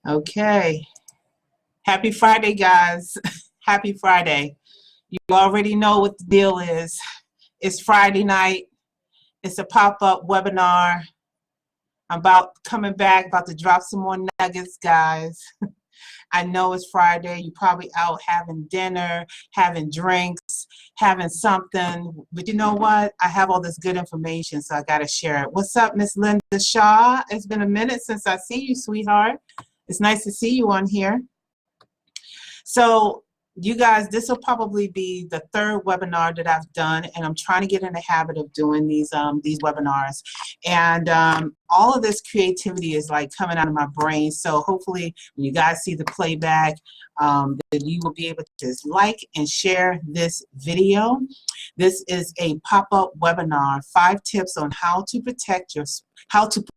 Okay. Happy Friday, guys. Happy Friday. You already know what the deal is. It's Friday night. It's a pop-up webinar. I'm coming back, about to drop some more nuggets, guys. I know it's Friday. You're probably out having dinner, having drinks, having something. But you know what? I have all this good information, so I got to share it. What's up, Miss Linda Shaw? It's been a minute since I see you, sweetheart. It's nice to see you on here. So you guys, this will probably be the third webinar that I've done, and I'm trying to get in the habit of doing these webinars. And all of this creativity is like coming out of my brain. So hopefully when you guys see the playback, that you will be able to just like and share this video. This is a pop-up webinar, 5 tips on how to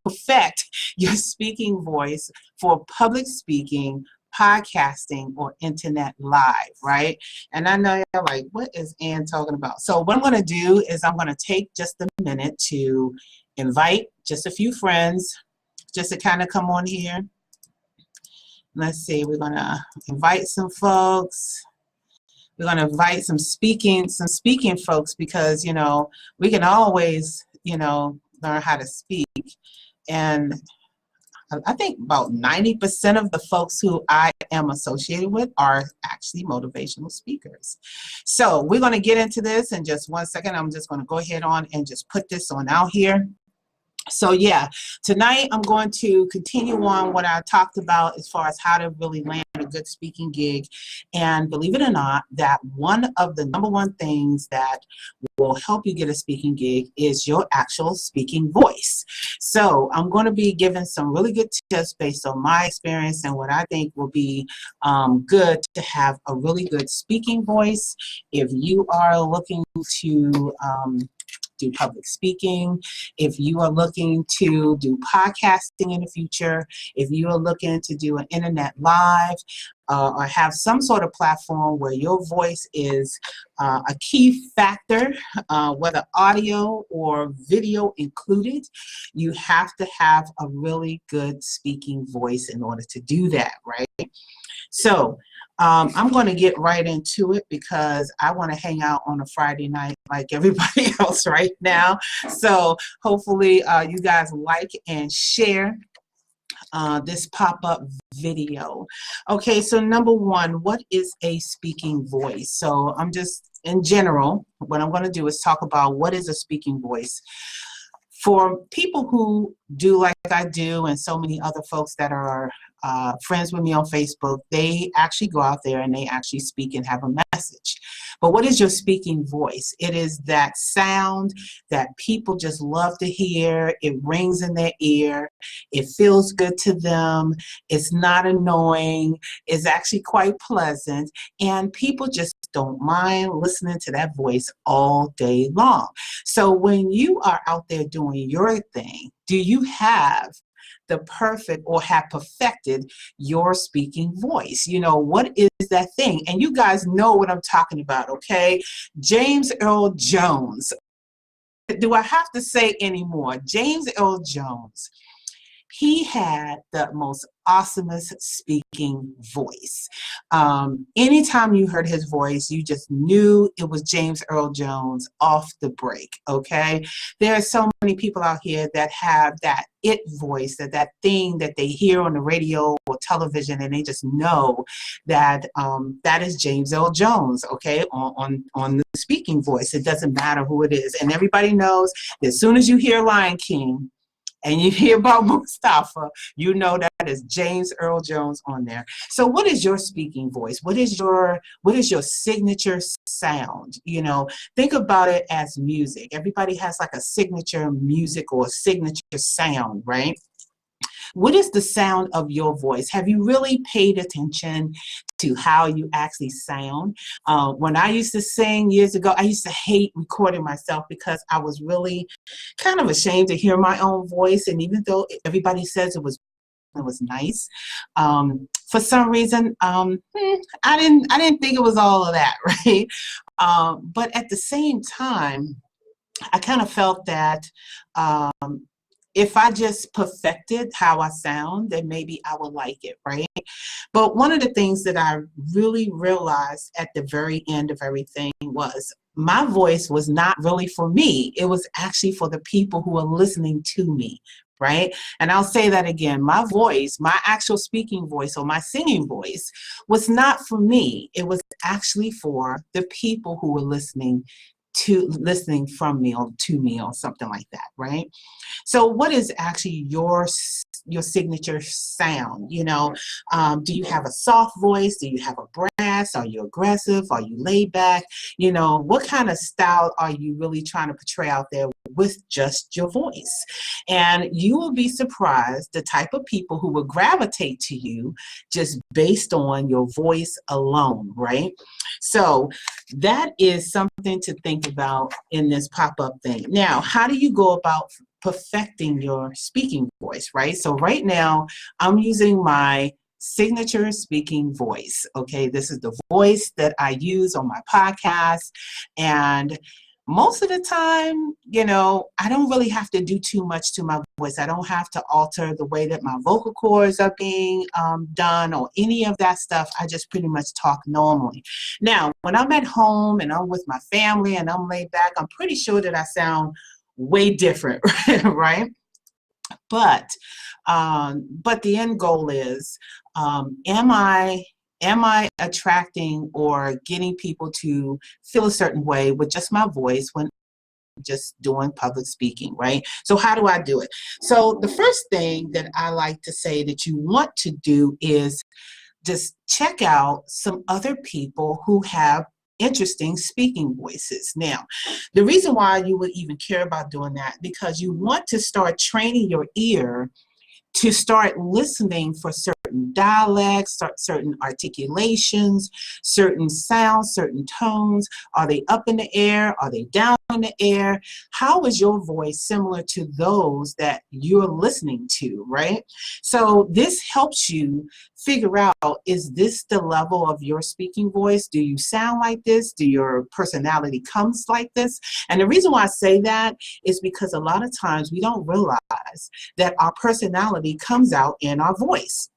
perfect your speaking voice for public speaking, podcasting, or internet live, right? And I know you're like, what is Ann talking about? So what I'm going to do is I'm going to take just a minute to invite just a few friends just to kind of come on here. Let's see, we're going to invite some folks. We're going to invite some speaking folks, because, you know, we can always, you know, learn how to speak. And I think about 90% of the folks who I am associated with are actually motivational speakers. So we're going to get into this in just 1 second. I'm just going to go ahead on and just put this on out here. So yeah, tonight I'm going to continue on what I talked about as far as how to really land a good speaking gig. And believe it or not, that one of the #1 things that will help you get a speaking gig is your actual speaking voice. So I'm going to be giving some really good tips based on my experience and what I think will be good to have a really good speaking voice. If you are looking to do public speaking, if you are looking to do podcasting in the future, if you are looking to do an internet live, or have some sort of platform where your voice is a key factor, whether audio or video included, you have to have a really good speaking voice in order to do that, right? So I'm going to get right into it, because I want to hang out on a Friday night like everybody else right now. So hopefully you guys like and share this pop-up video. Okay, so #1, what is a speaking voice? So I'm just, in general, what I'm going to do is talk about what is a speaking voice. For people who do like I do, and so many other folks that are friends with me on Facebook, they actually go out there and they actually speak and have a message. But what is your speaking voice? It is that sound that people just love to hear. It rings in their ear. It feels good to them. It's not annoying. It's actually quite pleasant. And people just don't mind listening to that voice all day long. So when you are out there doing your thing, do you have the perfect, or have perfected your speaking voice? You know, what is that thing? And you guys know what I'm talking about, okay? James Earl Jones. Do I have to say anymore? James Earl Jones. He had the most awesomest speaking voice. Anytime you heard his voice, you just knew it was James Earl Jones off the break, okay? There are so many people out here that have that it voice, that thing that they hear on the radio or television, and they just know that that is James Earl Jones, okay, on the speaking voice. It doesn't matter who it is. And everybody knows that as soon as you hear Lion King, and you hear about Mustafa, you know that is James Earl Jones on there. So what is your speaking voice? What is your signature sound? You know, think about it as music. Everybody has like a signature music or a signature sound, right? What is the sound of your voice? Have you really paid attention to how you actually sound? When I used to sing years ago, I used to hate recording myself, because I was really kind of ashamed to hear my own voice. And even though everybody says it was nice, for some reason, I didn't think it was all of that, right? But at the same time, I kind of felt that if I just perfected how I sound, then maybe I would like it, right? But one of the things that I really realized at the very end of everything was my voice was not really for me. It was actually for the people who are listening to me, right? And I'll say that again. My voice, my actual speaking voice or my singing voice was not for me. It was actually for the people who were listening from me or to me or something like that, right? So what is actually your signature sound? You know, do you have a soft voice? Do you have a brass? Are you aggressive? Are you laid back? You know, what kind of style are you really trying to portray out there with just your voice? And you will be surprised the type of people who will gravitate to you just based on your voice alone, right? So that is something to think about in this pop-up thing. Now, how do you go about perfecting your speaking voice, right? So right now, I'm using my signature speaking voice, okay? This is the voice that I use on my podcast, and most of the time, you know, I don't really have to do too much to my voice. I don't have to alter the way that my vocal cords are being done or any of that stuff. I just pretty much talk normally. Now, when I'm at home and I'm with my family and I'm laid back, I'm pretty sure that I sound way different, right? But the end goal is, am I attracting or getting people to feel a certain way with just my voice when just doing public speaking, right? So how do I do it? So the first thing that I like to say that you want to do is just check out some other people who have interesting speaking voices. Now, the reason why you would even care about doing that, because you want to start training your ear to start listening for certain dialects, certain articulations, certain sounds, certain tones. Are they up in the air? Are they down in the air? How is your voice similar to those that you're listening to, right? So this helps you figure out, is this the level of your speaking voice? Do you sound like this? Do your personality comes like this? And the reason why I say that is because a lot of times we don't realize that our personality comes out in our voice.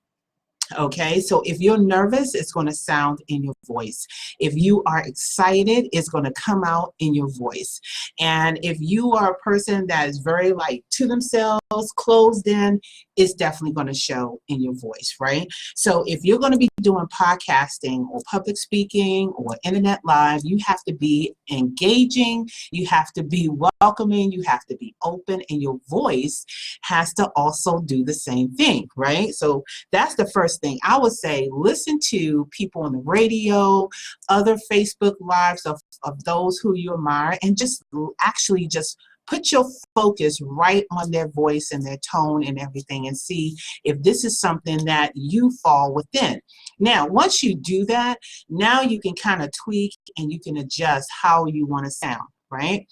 Okay, so if you're nervous, it's going to sound in your voice. If you are excited, it's going to come out in your voice. And if you are a person that is very like to themselves, closed in, it's definitely going to show in your voice, right? So if you're going to be doing podcasting or public speaking or internet live, you have to be engaging, you have to be welcoming, you have to be open, and your voice has to also do the same thing, right? So that's the first thing. I would say listen to people on the radio, other Facebook lives of those who you admire, and just actually just put your focus right on their voice and their tone and everything, and see if this is something that you fall within. Now, once you do that, now you can kind of tweak and you can adjust how you want to sound, right?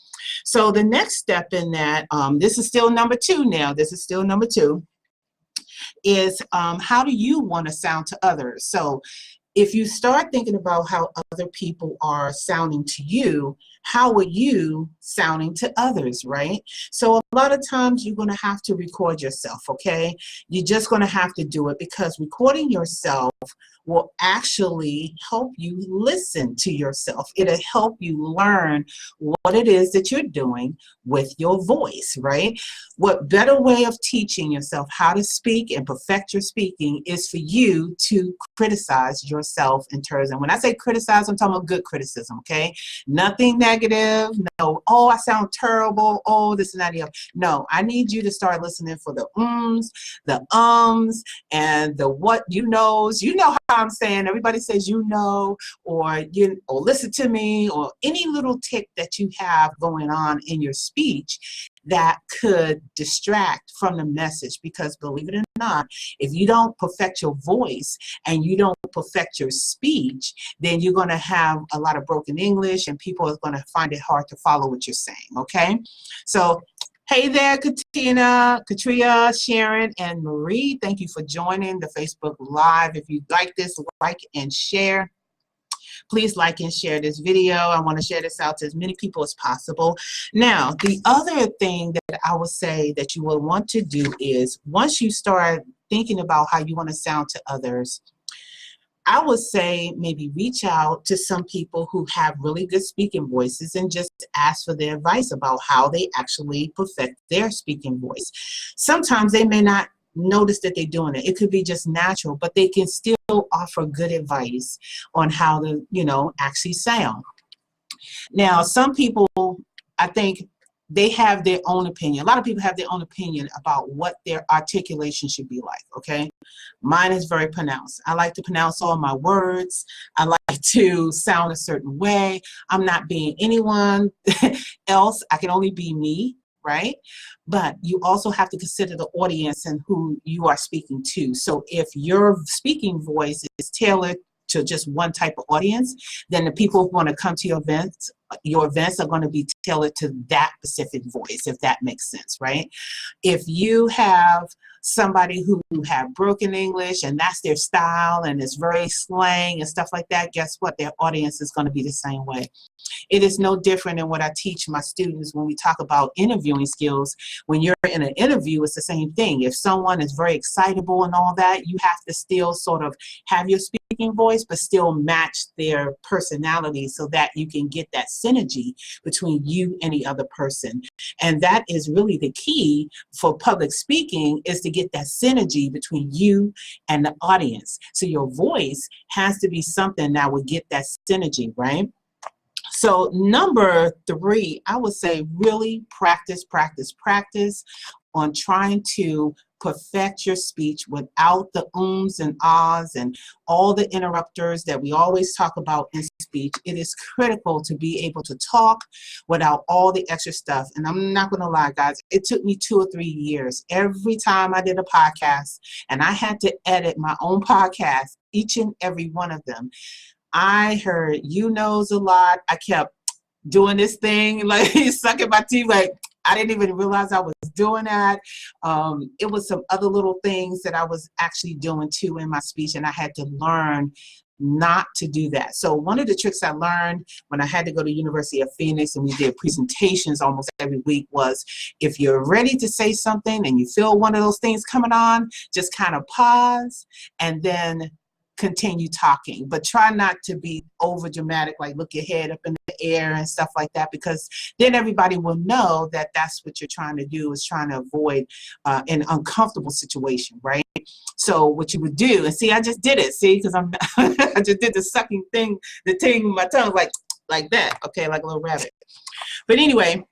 So the next step in that, this is still number two now, this is still number two, is how do you want to sound to others? So if you start thinking about how other people are sounding to you, how are you sounding to others, right? So a lot of times you're going to have to record yourself, okay? You're just going to have to do it, because recording yourself will actually help you listen to yourself. It'll help you learn what it is that you're doing with your voice, right? What better way of teaching yourself how to speak and perfect your speaking is for you to criticize yourself in terms, and when I say criticize, I'm talking about good criticism, okay? Nothing negative, no, oh, I sound terrible, oh, this and that, the other. No, I need you to start listening for the ums, the and the what you knows. You know how I'm saying, everybody says you know, or listen to me, or any little tick that you have going on in your speech that could distract from the message. Because believe it or not, if you don't perfect your voice and you don't perfect your speech, then you're going to have a lot of broken English and people are going to find it hard to follow what you're saying, okay? So hey there, Katina, Katria, Sharon, and Marie. Thank you for joining the Facebook Live. If you like this, like and share. Please like and share this video. I want to share this out to as many people as possible. Now, the other thing that I would say that you will want to do is once you start thinking about how you want to sound to others, I would say maybe reach out to some people who have really good speaking voices and just ask for their advice about how they actually perfect their speaking voice. Sometimes they may not notice that they're doing it. It could be just natural, but they can still offer good advice on how to, you know, actually sound. Now, some people, I think, they have their own opinion. A lot of people have their own opinion about what their articulation should be like, okay? Mine is very pronounced. I like to pronounce all my words. I like to sound a certain way. I'm not being anyone else. I can only be me, right? But you also have to consider the audience and who you are speaking to. So if your speaking voice is tailored to just one type of audience, then the people who want to come to your events are going to be tailored to that specific voice, if that makes sense, right? If you have somebody who have broken English and that's their style and it's very slang and stuff like that, guess what? Their audience is going to be the same way. It is no different than what I teach my students when we talk about interviewing skills. When you're in an interview, it's the same thing. If someone is very excitable and all that, you have to still sort of have your speaking voice, but still match their personality so that you can get that synergy between you and the other person. And that is really the key for public speaking, is to get that synergy between you and the audience. So your voice has to be something that will get that synergy, right? So number 3, I would say really practice on trying to perfect your speech without the ums and ahs and all the interrupters that we always talk about in speech. It is critical to be able to talk without all the extra stuff. And I'm not going to lie, guys, it took me 2 or 3 years. Every time I did a podcast and I had to edit my own podcast, each and every one of them, I heard "you knows" a lot. I kept doing this thing, like sucking my teeth, like I didn't even realize I was doing that. It was some other little things that I was actually doing too in my speech, and I had to learn not to do that. So one of the tricks I learned when I had to go to University of Phoenix and we did presentations almost every week was, if you're ready to say something and you feel one of those things coming on, just kind of pause and then continue talking, but try not to be over dramatic, like look your head up in the air and stuff like that, because then everybody will know that that's what you're trying to do, is trying to avoid an uncomfortable situation, right? So what you would do, and see, I just did it, see, because I just did the sucking thing, the thing with my tongue, like that, okay, like a little rabbit. But anyway,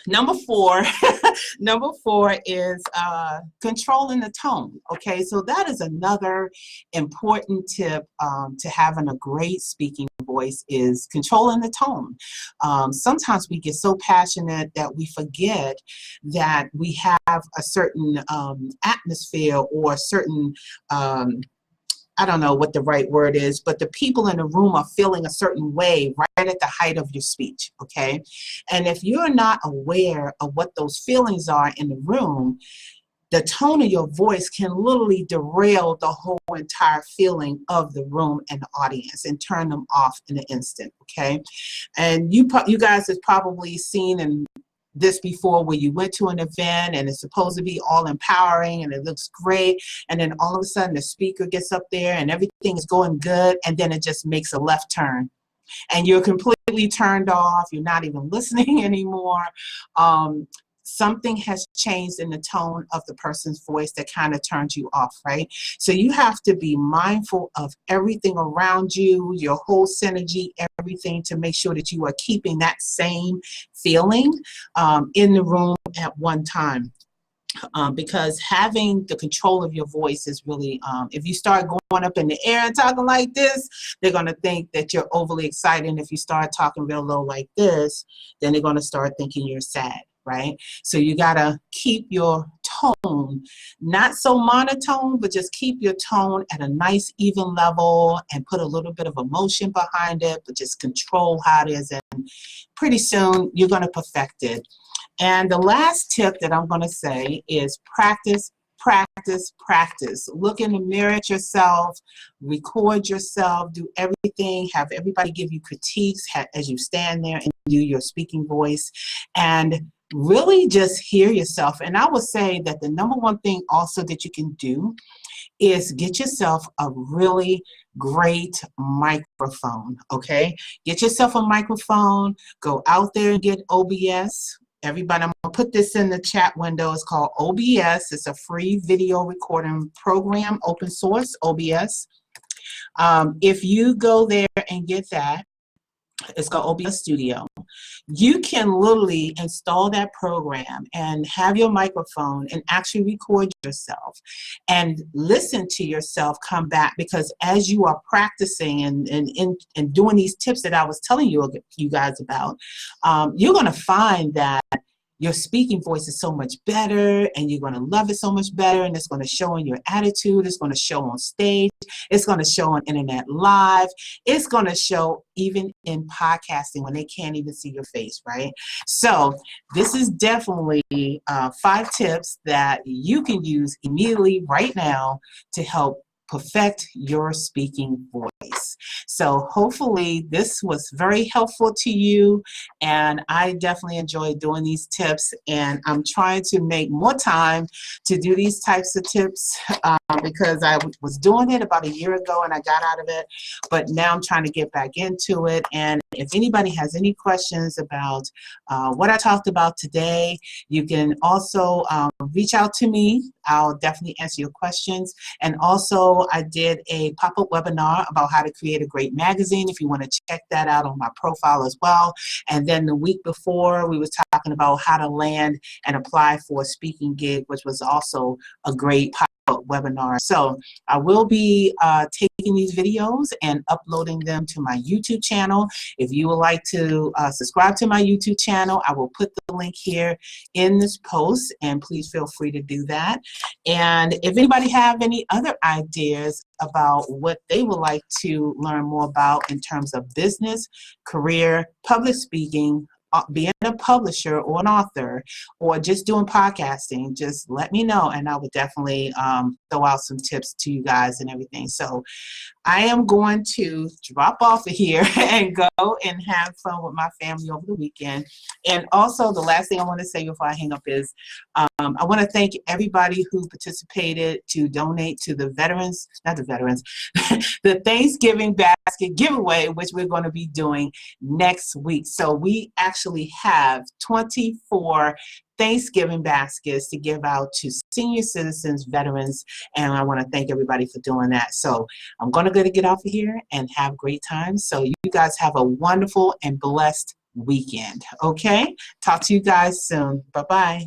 number 4 is controlling the tone. Okay, so that is another important tip to having a great speaking voice, is controlling the tone. Sometimes we get so passionate that we forget that we have a certain atmosphere or a certain I don't know what the right word is, but the people in the room are feeling a certain way right at the height of your speech, okay? And if you're not aware of what those feelings are in the room, the tone of your voice can literally derail the whole entire feeling of the room and the audience and turn them off in an instant, okay? And you guys have probably seen this before, where you went to an event and it's supposed to be all empowering and it looks great, and then all of a sudden the speaker gets up there and everything is going good, and then it just makes a left turn and you're completely turned off, you're not even listening anymore. Something has changed in the tone of the person's voice that kind of turns you off, right? So you have to be mindful of everything around you, your whole synergy, everything, to make sure that you are keeping that same feeling in the room at one time. Because having the control of your voice is really, if you start going up in the air and talking like this, they're going to think that you're overly excited. And if you start talking real low like this, then they're going to start thinking you're sad, right? So you got to keep your tone, not so monotone, but just keep your tone at a nice even level and put a little bit of emotion behind it, but just control how it is. And pretty soon you're going to perfect it. And the last tip that I'm going to say is practice practice, practice. Look in the mirror at yourself, record yourself, do everything, have everybody give you critiques as you stand there and do your speaking voice, and really just hear yourself. And I would say that the number one thing also that you can do is get yourself a really great microphone, okay? Get yourself a microphone, go out there and get OBS. Everybody, I'm gonna put this in the chat window. It's called OBS. It's a free video recording program, open source, OBS. If you go there and get that, it's called OBS Studio. You can literally install that program and have your microphone and actually record yourself and listen to yourself come back, because as you are practicing and doing these tips that I was telling you guys about, you're going to find that your speaking voice is so much better, and you're going to love it so much better, and it's going to show in your attitude, it's going to show on stage, it's going to show on internet live, it's going to show even in podcasting when they can't even see your face, right? So this is definitely 5 tips that you can use immediately right now to help perfect your speaking voice. So hopefully this was very helpful to you, and I definitely enjoy doing these tips, and I'm trying to make more time to do these types of tips because I was doing it about a year ago and I got out of it, but now I'm trying to get back into it. And if anybody has any questions about what I talked about today, you can also reach out to me. I'll definitely answer your questions. And also, I did a pop-up webinar about how to create a great magazine, if you want to check that out on my profile as well. And then the week before, we was talking about how to land and apply for a speaking gig, which was also a great pop-up webinar. So I will be taking these videos and uploading them to my YouTube channel. If you would like to subscribe to my YouTube channel, I will put the link here in this post, and please feel free to do that. And if anybody have any other ideas about what they would like to learn more about in terms of business, career, public speaking, being a publisher or an author, or just doing podcasting, just let me know, and I would definitely throw out some tips to you guys and everything. So I am going to drop off of here and go and have fun with my family over the weekend. And also, the last thing I want to say before I hang up is I want to thank everybody who participated to donate to the veterans, not the veterans, the Thanksgiving basket giveaway, which we're going to be doing next week. So we actually have 24 Thanksgiving baskets to give out to senior citizens, veterans, and I want to thank everybody for doing that. So I'm going to get off of here and have great time. So you guys have a wonderful and blessed weekend, okay? Talk to you guys soon. Bye-bye.